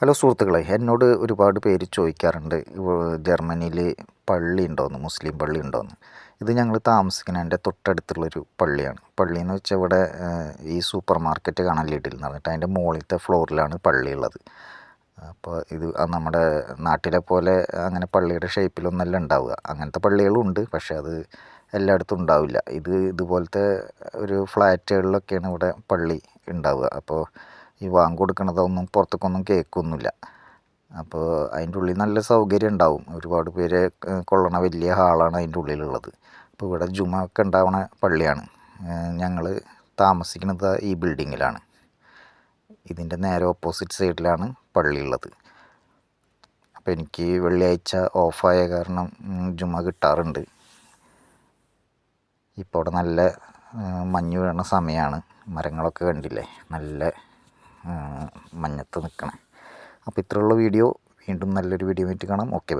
Hello സുഹൃത്തുക്കളെ, എന്നോട് ഒരുപാട് പേര് ചോദിക്കാറുണ്ട് ജർമ്മനിയിൽ പള്ളി ഉണ്ടോയെന്ന്, മുസ്ലിം പള്ളി ഉണ്ടോയെന്ന്. ഇത് ഞങ്ങൾ താമസിക്കുന്നതിൻ്റെ തൊട്ടടുത്തുള്ളൊരു പള്ളിയാണ്. പള്ളിയെന്ന് വെച്ചാൽ ഇവിടെ ഈ സൂപ്പർ മാർക്കറ്റ് കാണാൻ ലിഡിൽ എന്ന് പറഞ്ഞിട്ട് അതിൻ്റെ മുകളിലത്തെ ഫ്ലോറിലാണ് പള്ളി ഉള്ളത്. അപ്പോൾ ഇത് നമ്മുടെ നാട്ടിലെ പോലെ അങ്ങനെ പള്ളിയുടെ ഷേപ്പിലൊന്നല്ല ഉണ്ടാവുക. അങ്ങനത്തെ പള്ളികളും ഉണ്ട്, പക്ഷേ അത് എല്ലായിടത്തും ഉണ്ടാവില്ല. ഇതുപോലത്തെ ഒരു ഫ്ലാറ്റുകളിലൊക്കെയാണ് ഇവിടെ പള്ളി ഉണ്ടാവുക. അപ്പോൾ ഈ വാങ്ങ് കൊടുക്കണതൊന്നും പുറത്തേക്കൊന്നും കേൾക്കൊന്നുമില്ല. അപ്പോൾ അതിൻ്റെ ഉള്ളിൽ നല്ല സൗകര്യം ഉണ്ടാവും. ഒരുപാട് പേരെ കൊള്ളണ വലിയ ഹാളാണ് അതിൻ്റെ ഉള്ളിലുള്ളത്. അപ്പോൾ ഇവിടെ ജുമ ഒക്കെ ഉണ്ടാവണ പള്ളിയാണ്. ഞങ്ങൾ താമസിക്കുന്നത് ഈ ബിൽഡിങ്ങിലാണ്. ഇതിൻ്റെ നേരെ ഓപ്പോസിറ്റ് സൈഡിലാണ് പള്ളിയുള്ളത്. അപ്പോൾ എനിക്ക് വെള്ളിയാഴ്ച ഓഫായ കാരണം ജുമ കിട്ടാറുണ്ട്. ഇപ്പോൾ അവിടെ നല്ല മഞ്ഞ് വീഴുന്ന സമയമാണ്. മരങ്ങളൊക്കെ കണ്ടില്ലേ, നല്ല മഞ്ഞത്ത് നിൽക്കണേ. അപ്പോൾ ഇത്രയുള്ള വീഡിയോ. വീണ്ടും നല്ലൊരു വീഡിയോ ആയിട്ട് കാണാം. Okay, by.